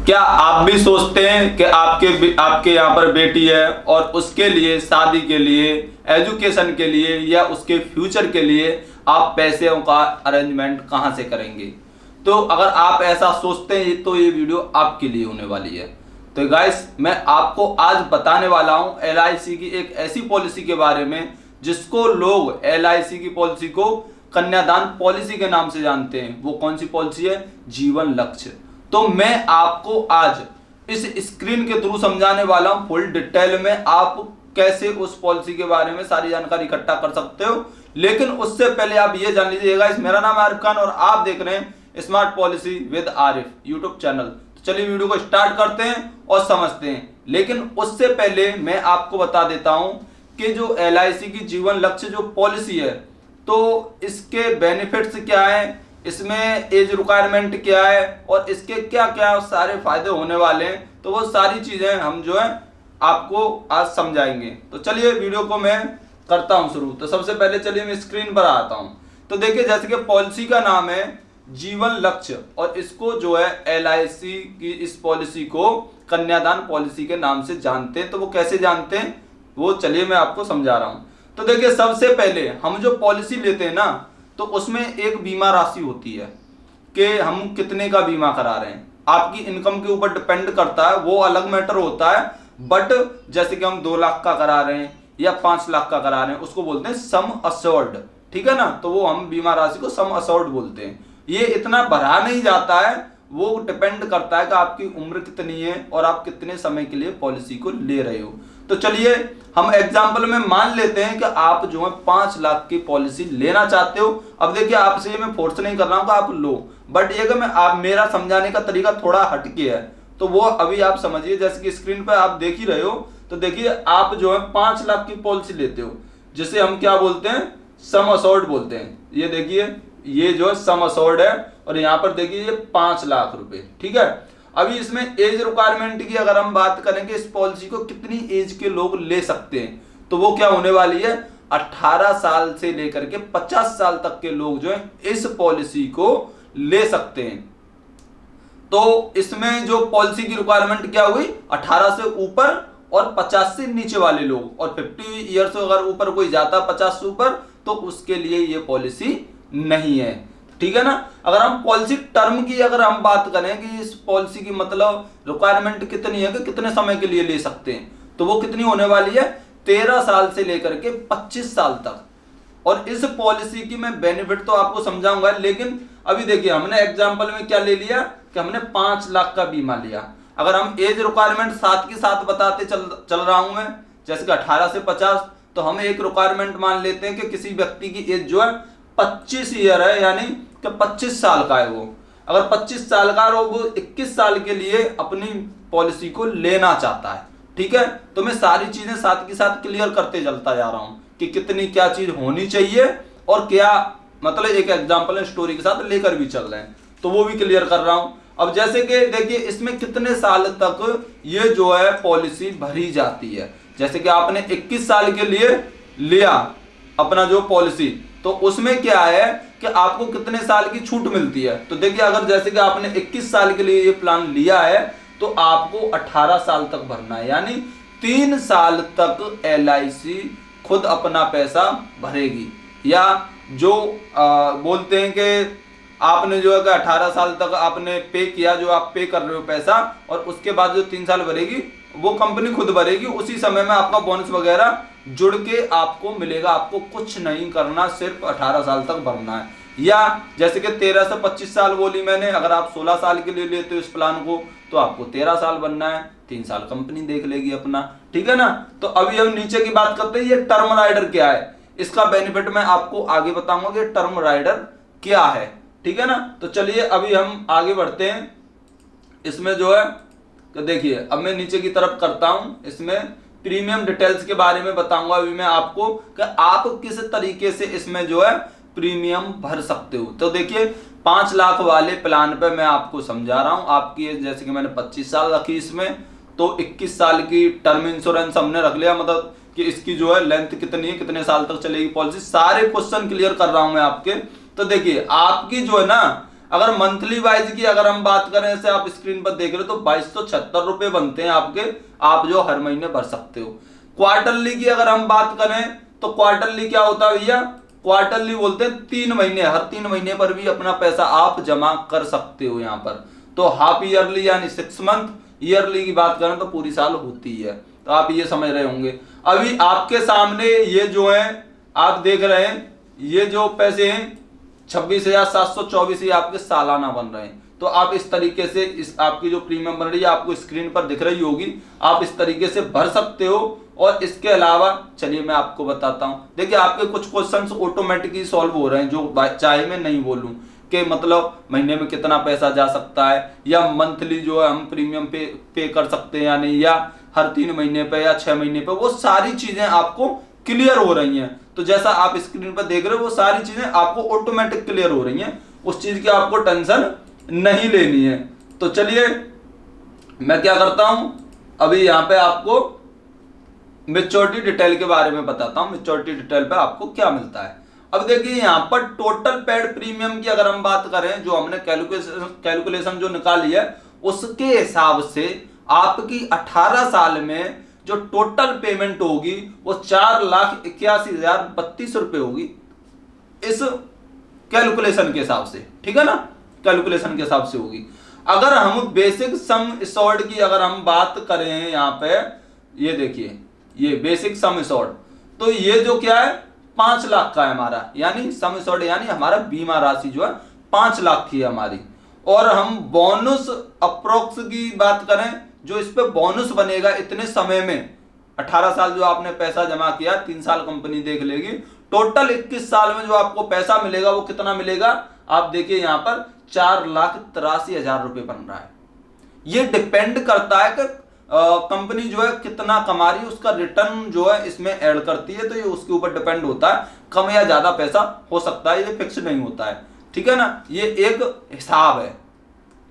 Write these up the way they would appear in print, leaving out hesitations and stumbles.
क्या आप भी सोचते हैं कि आपके यहाँ पर बेटी है और उसके लिए शादी के लिए, एजुकेशन के लिए या उसके फ्यूचर के लिए आप पैसों का अरेंजमेंट कहाँ से करेंगे? तो अगर आप ऐसा सोचते हैं तो ये वीडियो आपके लिए होने वाली है। तो गाइस, मैं आपको आज बताने वाला हूँ LIC की एक ऐसी पॉलिसी के बारे में जिसको लोग LIC की पॉलिसी को कन्यादान पॉलिसी के नाम से जानते हैं। वो कौन सी पॉलिसी है? जीवन लक्ष्य। तो मैं आपको आज इस स्क्रीन के थ्रू समझाने वाला हूं फुल डिटेल में आप कैसे उस पॉलिसी के बारे में सारी जानकारी इकट्ठा कर सकते हो। लेकिन उससे पहले आप ये जान लीजिएगा, मेरा नाम है आरिफ खान और आप देख रहे हैं smart policy with Arif YouTube channel. तो चलिए वीडियो को स्टार्ट करते हैं और समझते हैं। लेकिन उससे पहले मैं आपको बता देता हूं कि जो LIC की जीवन लक्ष्य जो पॉलिसी है, तो इसके बेनिफिट्स क्या है, इसमें एज रिक्वायरमेंट क्या है और इसके क्या क्या सारे फायदे होने वाले हैं, तो वो सारी चीजें हम जो है आपको आज समझाएंगे। तो चलिए वीडियो को मैं करता हूं शुरू। तो सबसे पहले चलिए मैं स्क्रीन पर आता हूं। तो देखिए, जैसे कि पॉलिसी का नाम है जीवन लक्ष्य और इसको जो है LIC की इस पॉलिसी को कन्यादान पॉलिसी के नाम से जानते हैं। तो वो कैसे जानते हैं वो चलिए मैं आपको समझा रहा हूं। तो देखिए, सबसे पहले हम जो पॉलिसी लेते हैं ना, तो उसमें एक बीमा राशि होती है कि हम कितने का बीमा करा रहे हैं। आपकी इनकम के ऊपर डिपेंड करता है, वो अलग मैटर होता है। बट जैसे कि हम 2 लाख का करा रहे हैं या 5 लाख का करा रहे हैं, उसको बोलते हैं सम अश्योर्ड, ठीक है ना। तो वो हम बीमा राशि को सम अश्योर्ड बोलते हैं। ये इतना भरा नहीं जाता है, वो डिपेंड करता है कि आपकी उम्र कितनी है और आप कितने समय के लिए पॉलिसी को ले रहे हो। तो चलिए हम एग्जांपल में मान लेते हैं कि आप जो है 5 लाख की पॉलिसी लेना चाहते हो। अब देखिए, आपसे ये मैं फोर्स नहीं कर रहा हूं कि आप लो, बट ये कि मेरा समझाने का तरीका थोड़ा हटके है, तो वो अभी आप समझिए। जैसे कि स्क्रीन पर आप देख ही रहे हो, तो देखिए आप जो है 5 लाख की पॉलिसी लेते हो, जिसे हम क्या बोलते हैं? सम अश्योर्ड बोलते हैं। ये देखिए, ये जो है सम अश्योर्ड है और यहाँ पर देखिए ये 5 लाख रुपए, ठीक है। अभी इसमें एज रिक्वायरमेंट की अगर हम बात करें कि इस पॉलिसी को कितनी एज के लोग ले सकते हैं, तो वो क्या होने वाली है? 18 साल से लेकर के 50 साल तक के लोग जो है इस पॉलिसी को ले सकते हैं। तो इसमें जो पॉलिसी की रिक्वायरमेंट क्या हुई? 18 से ऊपर और 50 से नीचे वाले लोग, और 50 ईयर से अगर ऊपर कोई जाता 50 से ऊपर, तो उसके लिए ये पॉलिसी नहीं है, ठीक है ना। अगर हम पॉलिसी टर्म की अगर हम बात करें कि इस पॉलिसी की मतलब रिक्वायरमेंट कितनी है कि कितने समय के लिए ले सकते हैं, तो वो कितनी होने वाली है? 13 साल से लेकर के 25 साल तक। और इस पॉलिसी की मैं बेनिफिट तो आपको समझाऊंगा, लेकिन अभी देखिए हमने एग्जांपल में क्या ले लिया कि हमने 5 लाख का बीमा लिया। अगर हम एज रिक्वायरमेंट साथ के साथ बताते चल रहा हूं मैं, जैसे कि 18 से 50, तो हम एक रिक्वायरमेंट मान लेते हैं कि किसी व्यक्ति की एज जो है 25 ईयर है, यानी कि 25 साल का है वो। अगर 25 साल का और वो 21 साल के लिए अपनी पॉलिसी को लेना चाहता है, ठीक है। तो मैं सारी चीजें साथ के साथ क्लियर करते चलता जा रहा हूं कि कितनी क्या चीज होनी चाहिए और क्या, मतलब एक एग्जांपल स्टोरी के साथ लेकर भी चल रहे हैं, तो वो भी क्लियर कर रहा हूं। अब जैसे कि देखिए, इसमें कितने साल तक ये जो है पॉलिसी भरी जाती है। जैसे कि आपने 21 साल के लिए लिया अपना जो पॉलिसी, तो उसमें क्या है कि आपको कितने साल की छूट मिलती है। तो देखिए, अगर जैसे कि आपने 21 साल के लिए ये प्लान लिया है, तो आपको 18 साल तक भरना है, यानी 3 साल तक LIC खुद अपना पैसा भरेगी। या जो बोलते हैं कि आपने जो है कि 18 साल तक आपने पे किया, जो आप पे कर रहे हो पैसा, और उसके बाद जो 3 साल भरेगी वो कंपनी खुद भरेगी। उसी समय में आपका बोनस वगैरह जुड़ के आपको मिलेगा। आपको कुछ नहीं करना, सिर्फ 18 साल तक भरना है। या जैसे कि 13 से 25 साल बोली मैंने, अगर आप 16 साल के लिए लेते हो इस प्लान को, तो आपको 13 साल बनना है, 3 साल कंपनी देख लेगी अपना, ठीक है ना। तो अभी हम नीचे की बात करते हैं, ये टर्म राइडर क्या है, इसका बेनिफिट मैं आपको आगे बताऊंगा कि टर्म राइडर क्या है, ठीक है ना। तो चलिए अभी हम आगे बढ़ते हैं। इसमें जो है देखिए, अब मैं नीचे की तरफ करता हूं, इसमें प्रीमियम डिटेल्स के बारे में बताऊंगा अभी मैं आपको कि आप किस तरीके से इसमें जो है प्रीमियम भर सकते हो। तो देखिए, 5 लाख वाले प्लान पे मैं आपको समझा रहा हूं। आपकी जैसे कि मैंने 25 साल रखी इसमें, तो 21 साल की टर्म इंश्योरेंस हमने रख लिया, मतलब कि इसकी जो है लेंथ कितनी है, कितने साल तक चलेगी पॉलिसी, सारे क्वेश्चन क्लियर कर रहा हूं मैं आपके। तो देखिए, आपकी जो है ना, अगर मंथली वाइज की अगर हम बात करें, जैसे आप स्क्रीन पर देख रहे हो, तो 2276 रुपए बनते हैं आपके, आप जो हर महीने भर सकते हो। क्वार्टरली की अगर हम बात करें तो क्वार्टरली क्या होता है भैया, क्वार्टरली बोलते हैं 3 महीने, हर 3 महीने पर भी अपना पैसा आप जमा कर सकते हो यहाँ पर। तो हाफ ईयरली यानी 6 मंथ, ईयरली की बात करें तो पूरी साल होती है। तो आप ये समझ रहे होंगे। अभी आपके सामने ये जो है आप देख रहे हैं, ये जो पैसे हैं 26,724 ये आपके सालाना बन रहे हैं। तो आप इस तरीके से इस आपकी जो प्रीमियम बन रही है आपको स्क्रीन पर दिख रही होगी, आप इस तरीके से भर सकते हो। और इसके अलावा चलिए मैं आपको बताता हूं, देखिए आपके कुछ क्वेश्चंस ऑटोमेटिकली सॉल्व हो रहे हैं, जो चाहे मैं नहीं बोलूं कि मतलब महीने में कितना पैसा जा सकता है, या मंथली जो है हम प्रीमियम पे कर सकते हैं या नहीं, या हर 3 महीने पे या 6 महीने पे, वो सारी चीजें आपको क्लियर हो रही हैं। तो जैसा आप स्क्रीन पर देख रहे हो वो सारी चीजें आपको ऑटोमेटिक क्लियर हो रही हैं, उस चीज की आपको टेंशन नहीं लेनी है। तो चलिए मैं क्या करता हूं, अभी यहां पे आपको मैच्योरिटी डिटेल के बारे में बताता हूं, मैच्योरिटी डिटेल पे आपको क्या मिलता है। अब देखिए यहां पर टोटल पेड प्रीमियम की अगर हम बात करें, जो हमने कैलकुलेशन जो निकाली है उसके हिसाब से आपकी 18 साल में जो टोटल पेमेंट होगी वो 4,81,032 रुपए होगी, इस कैलकुलेशन के हिसाब से, ठीक है ना, कैलकुलेशन के हिसाब से होगी। अगर हम बेसिक सम एश्योर्ड की अगर हम बात करें यहाँ पे, ये देखिए ये बेसिक सम एश्योर्ड, तो ये जो क्या है 5 लाख का है हमारा, यानी सम एश्योर्ड यानी हमारा बीमा राशि जो है 5 लाख की है हमारी। और हम बोनस अप्रोक्स की बात करें, जो इस पे बोनस बनेगा इतने समय में, 18 साल जो आपने पैसा जमा किया, 3 साल कंपनी देख लेगी, टोटल 21 साल में जो आपको पैसा मिलेगा वो कितना मिलेगा, आप देखिए यहां पर 4,83,000 रुपए बन रहा है। ये डिपेंड करता है कि कंपनी जो है कितना कमा रही है, उसका रिटर्न जो है इसमें ऐड करती है, तो ये उसके ऊपर डिपेंड होता है, कम या ज्यादा पैसा हो सकता है, ये फिक्स नहीं होता है, ठीक है ना, ये एक हिसाब है,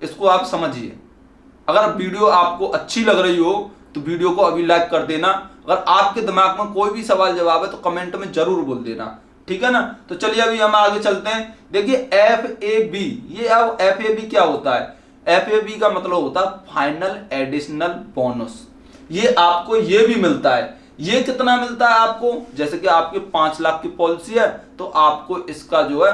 इसको आप समझिए। अगर वीडियो आपको अच्छी लग रही हो तो वीडियो को अभी लाइक कर देना, अगर आपके दिमाग में कोई भी सवाल जवाब है तो कमेंट में जरूर बोल देना, ठीक है ना। तो चलिए अभी हम आगे चलते हैं। देखिए FAB, ये अब FAB क्या होता है, FAB का मतलब होता है फाइनल एडिशनल बोनस। ये आपको ये भी मिलता है, ये कितना मिलता है आपको, जैसे कि आपके 5 लाख की पॉलिसी है तो आपको इसका जो है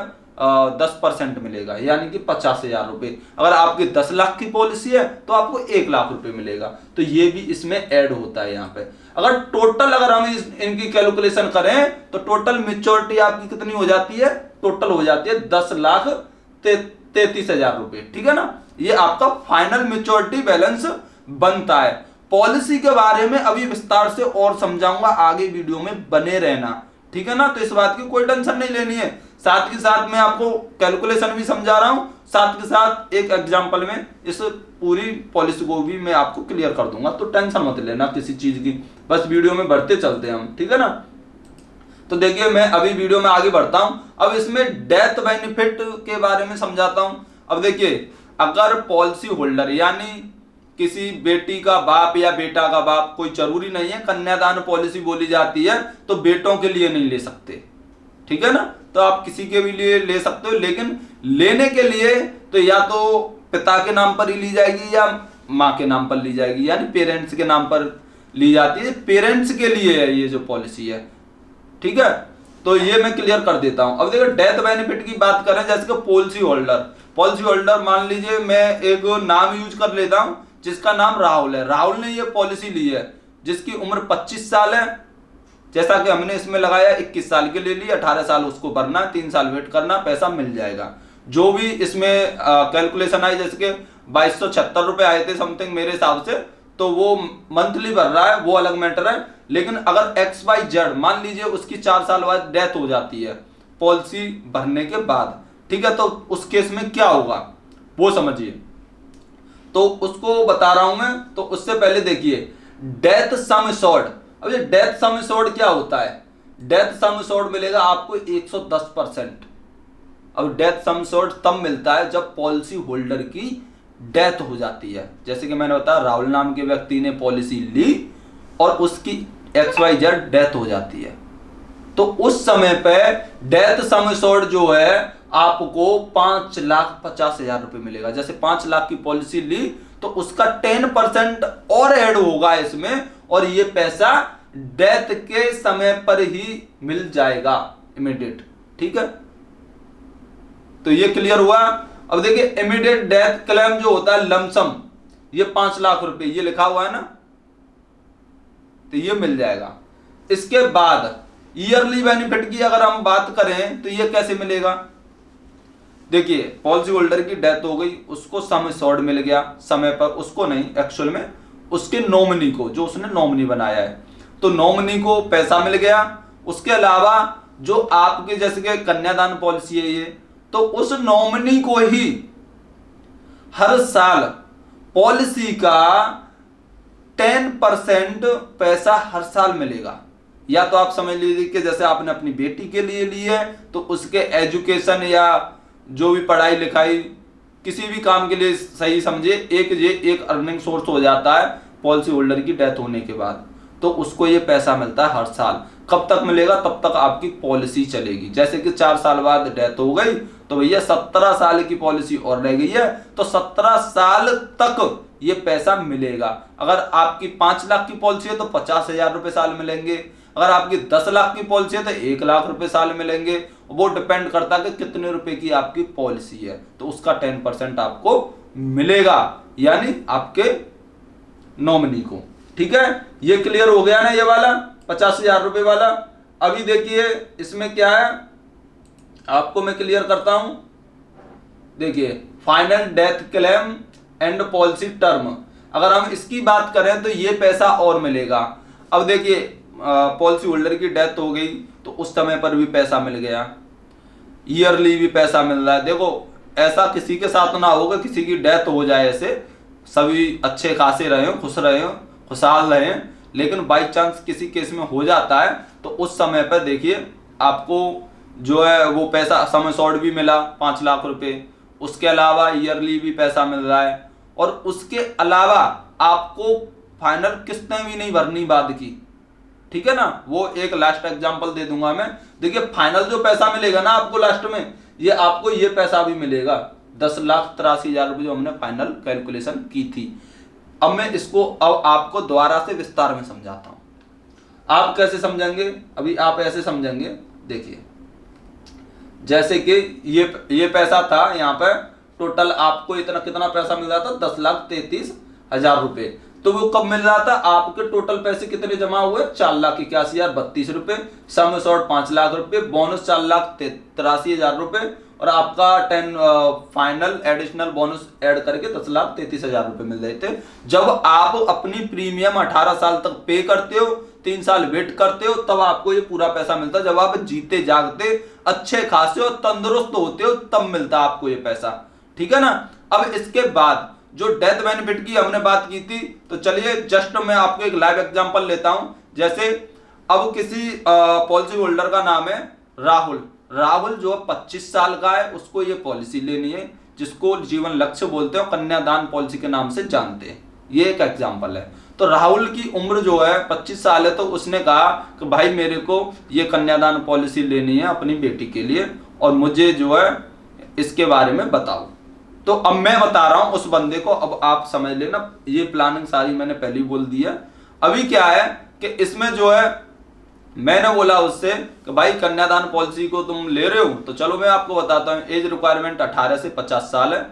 10% मिलेगा, यानी कि 50,000 रुपए। अगर आपकी 10 लाख की पॉलिसी है तो आपको 1 लाख रुपए मिलेगा, तो ये भी इसमें ऐड होता है यहाँ पे। अगर टोटल अगर हम इनकी कैलकुलेशन करें तो टोटल मैच्योरिटी आपकी कितनी हो जाती है, टोटल हो जाती है 10,33,000 रुपए, ठीक है ना। ये आपका फाइनल मैच्योरिटी बैलेंस बनता है। पॉलिसी के बारे में अभी विस्तार से और समझाऊंगा, आगे वीडियो में बने रहना, ठीक है ना। तो इस बात की कोई टेंशन नहीं लेनी है, साथ के साथ मैं आपको कैलकुलेशन भी समझा रहा हूं, साथ के साथ एक एग्जांपल में इस पूरी पॉलिसी को भी मैं आपको क्लियर कर दूंगा, तो टेंशन मत लेना किसी चीज की, बस वीडियो में बढ़ते चलते हैं हम, ठीक है ना। तो देखिए मैं अभी वीडियो में आगे बढ़ता हूं, अब इसमें डेथ बेनिफिट के बारे में समझाता हूं। अब देखिए अगर पॉलिसी होल्डर यानी किसी बेटी का बाप या बेटा का बाप, कोई जरूरी नहीं है, कन्यादान पॉलिसी बोली जाती है तो बेटों के लिए नहीं ले सकते, ठीक है ना, तो आप किसी के भी लिए ले सकते हो, लेकिन लेने के लिए तो या तो पिता के नाम पर ही ली जाएगी या माँ के नाम पर ली जाएगी, यानी पेरेंट्स के नाम पर ली जाती है, पेरेंट्स के लिए है ये जो पॉलिसी है, ठीक है। तो ये मैं क्लियर कर देता हूं। अब देखो डेथ बेनिफिट की बात करें, जैसे कि पॉलिसी होल्डर मान लीजिए मैं एक नाम यूज कर लेता हूं जिसका नाम राहुल है, राहुल ने ये पॉलिसी ली है, जिसकी उम्र 25 साल है, जैसा कि हमने इसमें लगाया 21 साल के लिए ली, 18 साल उसको भरना, 3 साल वेट करना, पैसा मिल जाएगा। जो भी इसमें कैलकुलेशन आई, जैसे कि 2276 रुपए आए थे समथिंग मेरे हिसाब से, तो वो मंथली भर रहा है, वो अलग मैटर है। लेकिन अगर XYZ मान लीजिए उसकी 4 साल बाद डेथ हो जाती है पॉलिसी भरने के बाद, ठीक है, तो उस केस में क्या होगा वो समझिए, तो उसको बता रहा हूं मैं। तो उससे पहले देखिए डेथ सम एश्योर्ड। अब ये डेथ सम एश्योर्ड क्या होता है, डेथ सम एश्योर्ड मिलेगा आपको 110%। अब डेथ सम एश्योर्ड तब मिलता है जब पॉलिसी होल्डर की डेथ हो जाती है, जैसे कि मैंने बताया राहुल नाम के व्यक्ति ने पॉलिसी ली और उसकी XYZ डेथ हो जाती है, तो उस समय पे डेथ सम एश्योर्ड जो है आपको 5,50,000 रुपए मिलेगा। जैसे 5 लाख की पॉलिसी ली तो उसका 10% और ऐड होगा इसमें, और ये पैसा डेथ के समय पर ही मिल जाएगा, इमीडिएट। ठीक है, तो ये क्लियर हुआ। अब देखिए इमीडिएट डेथ क्लेम जो होता है लमसम, ये 5 लाख रुपए ये लिखा हुआ है ना, तो ये मिल जाएगा। इसके बाद ईयरली बेनिफिट की अगर हम बात करें तो ये कैसे मिलेगा। देखिए पॉलिसी होल्डर की डेथ हो गई, उसको सम एश्योर्ड मिल गया समय पर, उसको नहीं, एक्चुअल में उसके नॉमिनी को, जो उसने नॉमिनी बनाया है, तो नॉमिनी को पैसा मिल गया। उसके अलावा जो आपके जैसे कि कन्यादान पॉलिसी है ये, तो उस नॉमिनी को ही हर साल पॉलिसी का 10% पैसा हर साल मिलेगा। या तो आप समझ लीजिए कि जैसे आपने अपनी बेटी के लिए ली है तो उसके एजुकेशन या जो भी पढ़ाई लिखाई किसी भी काम के लिए सही समझे, एक अर्निंग सोर्स हो जाता है पॉलिसी होल्डर की डेथ होने के बाद, तो उसको ये पैसा मिलता है हर साल। कब तक मिलेगा, तब तक आपकी पॉलिसी चलेगी। जैसे कि 4 साल बाद डेथ हो गई तो भैया 17 साल की पॉलिसी और रह गई है, तो 17 साल तक ये पैसा मिलेगा। अगर आपकी 5 लाख की पॉलिसी है तो 50,000 रुपए साल मिलेंगे, अगर आपकी 10 लाख की पॉलिसी है तो 1 लाख रुपए साल मिलेंगे। वो डिपेंड करता है कि कितने रुपए की आपकी पॉलिसी है, तो उसका 10% आपको मिलेगा, यानी आपके नॉमिनी को। ठीक है, ये क्लियर हो गया ना, ये वाला 50,000 रुपए वाला। अभी देखिए इसमें क्या है, आपको मैं क्लियर करता हूं। देखिए final death claim and policy term, अगर हम इसकी बात करें तो ये पैसा और मिलेगा। अब देखिए पॉलिसी होल्डर की डेथ हो गई तो उस समय पर भी पैसा मिल गया, ईयरली भी पैसा मिल रहा है। देखो ऐसा किसी के साथ ना होगा किसी की डेथ हो जाए, ऐसे सभी अच्छे खासे रहे हो, खुश रहे हो, खुशहाल रहे, लेकिन बाई चांस किसी केस में हो जाता है तो उस समय पर देखिए आपको जो है वो पैसा सम एश्योर्ड भी मिला 5 लाख रुपए, उसके अलावा ईयरली भी पैसा मिल रहा है, और उसके अलावा आपको फाइनल किस्तें भी नहीं भरनी बाद की। ठीक है ना, वो एक लास्ट एग्जांपल दे दूंगा मैं। देखिए फाइनल जो पैसा मिलेगा ना आपको लास्ट में, ये आपको ये पैसा भी मिलेगा 10,83,000 रुपए जो हमने फाइनल कैलकुलेशन की थी। अब मैं इसको अब आपको दोबारा से विस्तार में समझाता हूं। आप कैसे समझेंगे, अभी आप ऐसे समझेंगे। देखिए जैसे कि ये पैसा था, यहाँ पे टोटल आपको इतना कितना पैसा मिल रहा था, 10,33,000 रुपए। तो वो कब मिल रहा था, आपके टोटल पैसे कितने जमा हुए, 4,81,032 रुपए, सम एश्योर्ड 5 लाख रुपए, बोनस 4,83,000 रुपए, और आपका 10 फाइनल एडिशनल बोनस ऐड करके 10,33,000 रुपए मिल रहे थे। जब आप अपनी प्रीमियम 18 साल तक पे करते हो, 3 साल वेट करते हो, तब आपको ये पूरा पैसा मिलता है। जब आप जीते जागते अच्छे खासे और तंदुरुस्त होते हो तब मिलता है आपको ये पैसा। ठीक है ना। अब इसके बाद जो डेथ बेनिफिट की हमने बात की थी, तो चलिए जस्ट मैं आपको एक लाइव एग्जांपल लेता हूं। जैसे अब किसी पॉलिसी होल्डर का नाम है राहुल जो 25 साल का है, उसको ये पॉलिसी लेनी है, जिसको जीवन लक्ष्य बोलते हैं, कन्यादान पॉलिसी के नाम से जानते हैं। ये एक एग्जांपल है। तो राहुल की उम्र जो है 25 साल है, तो उसने कहा कि भाई मेरे को ये कन्यादान पॉलिसी लेनी है अपनी बेटी के लिए, और मुझे जो है इसके बारे में बताओ। तो अब मैं बता रहा हूं उस बंदे को, अब आप समझ लेना, ये प्लानिंग सारी मैंने पहले ही बोल दी है। अभी क्या है कि इसमें जो है मैंने बोला उससे कि भाई कन्यादान पॉलिसी को तुम ले रहे हो, तो चलो मैं आपको बताता हूं। एज रिक्वायरमेंट 18 से 50 साल है,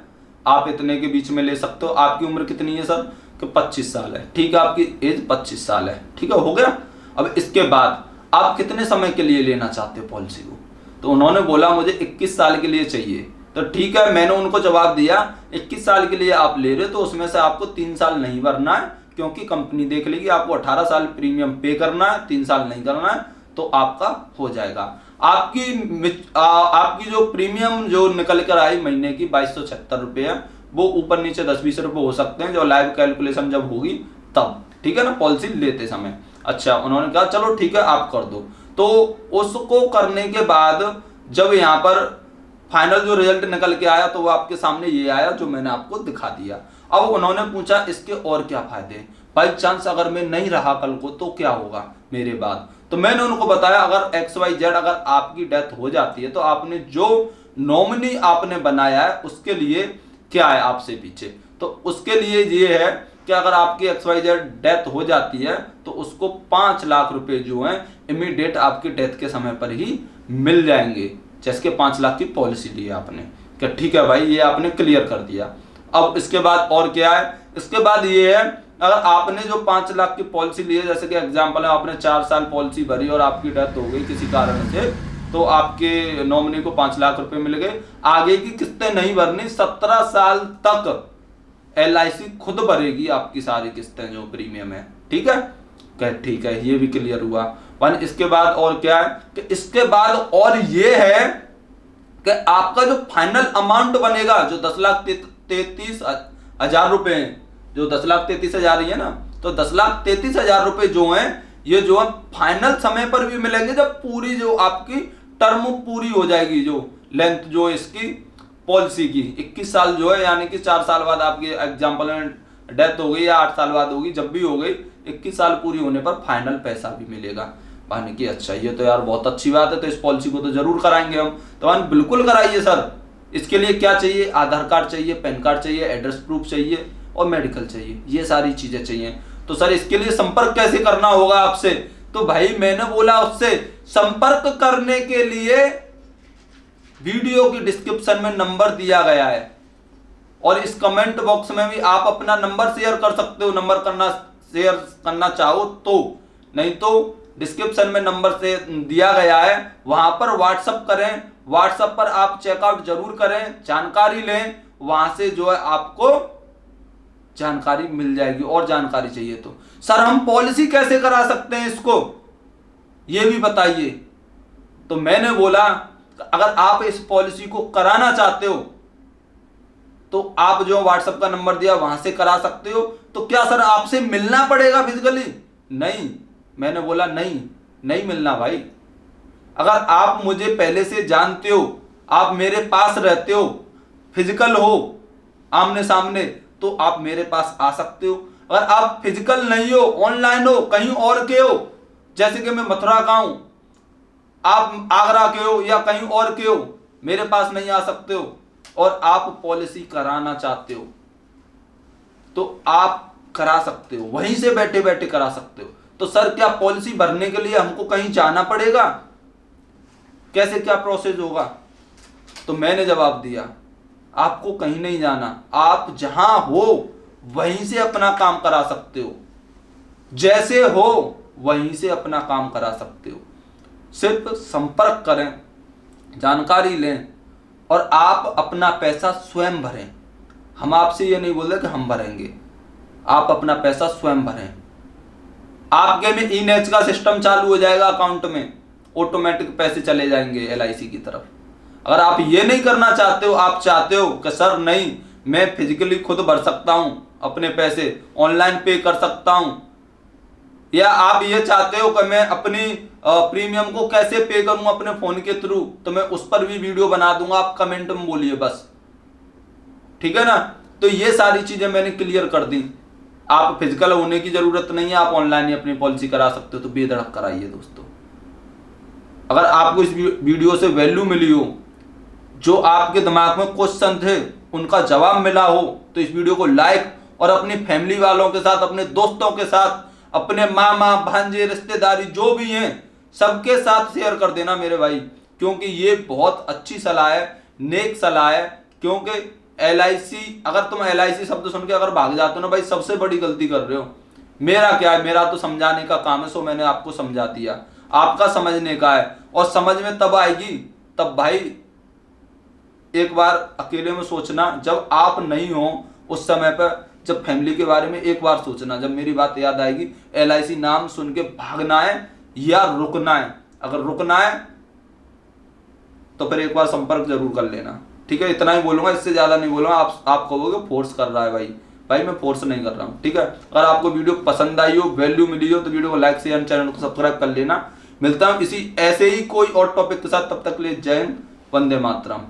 आप इतने के बीच में ले सकते हो। आपकी उम्र कितनी है सर, कि 25 साल है। ठीक है, आपकी एज 25 साल है। ठीक है, हो गया। अब इसके बाद आप कितने समय के लिए लेना चाहते हो पॉलिसी को, तो उन्होंने बोला मुझे 21 साल के लिए चाहिए। तो ठीक है, मैंने उनको जवाब दिया 21 साल के लिए आप ले रहे हो तो उसमें से आपको 3 साल नहीं भरना है, क्योंकि कंपनी देख लेगी आपको 18 साल प्रीमियम पे करना है, 3 साल नहीं करना है, तो आपका हो जाएगा। आपकी जो प्रीमियम जो निकल कर आई महीने की 2276 रुपए है, वो ऊपर नीचे 10-20 रुपए हो सकते हैं, जो लाइव कैलकुलेशन जब होगी तब। ठीक है ना, पॉलिसी लेते समय। अच्छा, उन्होंने कहा चलो ठीक है आप कर दो। तो उसको करने के बाद जब यहाँ पर फाइनल जो रिजल्ट निकल के आया, तो वो आपके सामने ये आया जो मैंने आपको दिखा दिया। अब उन्होंने पूछा इसके और क्या फायदे, बाई चांस अगर मैं नहीं रहा कल को तो क्या होगा मेरे बाद। तो मैंने उनको बताया अगर XYZ अगर आपकी डेथ हो जाती है तो आपने जो नॉमिनी आपने बनाया है उसके लिए क्या है आपसे पीछे। तो उसके लिए ये है कि अगर आपकी XYZ डेथ हो जाती है तो उसको 5 लाख रुपए जो है इमीडिएट आपकी डेथ के समय पर ही मिल जाएंगे। जैसे कि 5 लाख की पॉलिसी ली है आपने, क्या ठीक है भाई, ये आपने क्लियर कर दिया। अब इसके बाद और क्या है, इसके बाद ये है अगर आपने जो 5 लाख की पॉलिसी ली है, जैसे कि एग्जांपल है आपने 4 साल पॉलिसी भरी और आपकी डेथ हो गई किसी कारण से, तो आपके नॉमिनी को 5 लाख रुपए मिल गए। आगे की किस्तें नहीं भरनी, 17 साल तक LIC खुद भरेगी आपकी सारी किस्तें जो प्रीमियम है। ठीक है, क्या ठीक है, ये भी क्लियर हुआ। वन इसके बाद और क्या है कि इसके बाद और ये है कि आपका जो फाइनल अमाउंट बनेगा जो 10,33,000 रुपए हैं, जो 10,33,000 ही है ना, तो 10,33,000 रुपए जो हैं ये जो है फाइनल समय पर भी मिलेंगे जब पूरी जो आपकी टर्म पूरी हो जाएगी, जो लेंथ जो इसकी पॉलिसी की 21 साल जो है, यानी कि 4 साल बाद आपकी एग्जाम्पल में डेथ हो गई या 8 साल बाद होगी, जब भी हो गई 21 साल पूरी होने पर फाइनल पैसा भी मिलेगा। माने कि अच्छा ये तो यार बहुत अच्छी बात है, तो इस पॉलिसी को तो जरूर कराएंगे हम। तो मान बिल्कुल कराइए सर। इसके लिए क्या चाहिए, आधार कार्ड चाहिए, पैन कार्ड चाहिए, एड्रेस प्रूफ चाहिए और मेडिकल चाहिए, ये सारी चीजें चाहिए। तो सर इसके लिए संपर्क कैसे करना होगा आपसे, तो भाई मैंने बोला उससे संपर्क करने के लिए वीडियो की डिस्क्रिप्शन में नंबर दिया गया है और इस कमेंट बॉक्स में भी आप अपना नंबर शेयर कर सकते हो, नंबर शेयर करना चाहो तो, नहीं तो डिस्क्रिप्शन में नंबर से दिया गया है, वहां पर व्हाट्सएप करें। व्हाट्सएप पर आप चेकआउट जरूर करें, जानकारी लें, वहां से जो है आपको जानकारी मिल जाएगी। और जानकारी चाहिए तो सर हम पॉलिसी कैसे करा सकते हैं इसको, ये भी बताइए। तो मैंने बोला अगर आप इस पॉलिसी को कराना चाहते हो तो आप जो व्हाट्सएप का नंबर दिया वहां से करा सकते हो। तो क्या सर आपसे मिलना पड़ेगा फिजिकली, नहीं। मैंने बोला नहीं मिलना भाई। अगर आप मुझे पहले से जानते हो, आप मेरे पास रहते हो, फिजिकल हो आमने सामने, तो आप मेरे पास आ सकते हो। अगर आप फिजिकल नहीं हो, ऑनलाइन हो, कहीं और के हो, जैसे कि मैं मथुरा का हूं, आप आगरा के हो या कहीं और के हो, मेरे पास नहीं आ सकते हो और आप पॉलिसी कराना चाहते हो तो आप करा सकते हो, वहीं से बैठे बैठे करा सकते हो। तो सर क्या पॉलिसी भरने के लिए हमको कहीं जाना पड़ेगा, कैसे क्या प्रोसेस होगा? तो मैंने जवाब दिया आपको कहीं नहीं जाना, आप जहां हो वहीं से अपना काम करा सकते हो, जैसे हो वहीं से अपना काम करा सकते हो। सिर्फ संपर्क करें, जानकारी लें और आप अपना पैसा स्वयं भरें। हम आपसे ये नहीं बोल रहे कि हम भरेंगे, आप अपना पैसा स्वयं भरें। आपके में ई-नेच का सिस्टम चालू हो जाएगा, अकाउंट में ऑटोमेटिक पैसे चले जाएंगे LIC की तरफ। अगर आप ये नहीं करना चाहते हो, आप चाहते हो कि सर नहीं मैं फिजिकली खुद भर सकता हूं अपने पैसे, ऑनलाइन पे कर सकता हूं, या आप ये चाहते हो कि मैं अपनी प्रीमियम को कैसे पे करूं अपने फोन के थ्रू, तो मैं उस पर भी वीडियो बना दूंगा, आप कमेंट में बोलिए बस, ठीक है ना। तो ये सारी चीजें मैंने क्लियर कर दी। आप फिजिकल होने की जरूरत नहीं है, आप ऑनलाइन ही अपनी पॉलिसी करा सकते हो, तो बेधड़क कराइए दोस्तों। अगर आपको इस वीडियो से वैल्यू मिली हो, जो आपके दिमाग में क्वेश्चन थे उनका जवाब मिला हो, तो इस वीडियो को लाइक और अपनी फैमिली वालों के साथ, अपने दोस्तों के साथ, अपने मामा भांजे रिश्तेदारी जो भी हैं सबके साथ शेयर कर देना मेरे भाई, क्योंकि ये बहुत अच्छी सलाह है, नेक सलाह है। क्योंकि LIC, अगर तुम LIC शब्द सुन के अगर भाग जाते हो ना भाई, सबसे बड़ी गलती कर रहे हो। मेरा क्या है, मेरा तो समझाने का काम है, सो मैंने आपको समझा दिया, आपका समझने का है। और समझ में तब आएगी तब भाई एक बार अकेले में सोचना, जब आप नहीं हो उस समय पर, जब फैमिली के बारे में एक बार सोचना, जब मेरी बात याद आएगी, LIC नाम सुन के भागना है या रुकना है। अगर रुकना है तो फिर एक बार संपर्क जरूर कर लेना, ठीक है। इतना ही बोलूंगा, इससे ज्यादा नहीं बोलूंगा। आप कहोगे फोर्स कर रहा है भाई मैं फोर्स नहीं कर रहा हूं, ठीक है। अगर आपको वीडियो पसंद आई हो, वैल्यू मिली हो, तो वीडियो को लाइक शेयर, चैनल को सब्सक्राइब कर लेना। मिलता हूं इसी ऐसे ही कोई और टॉपिक के साथ, तब तक के लिए जय हिंद, वंदे मातरम।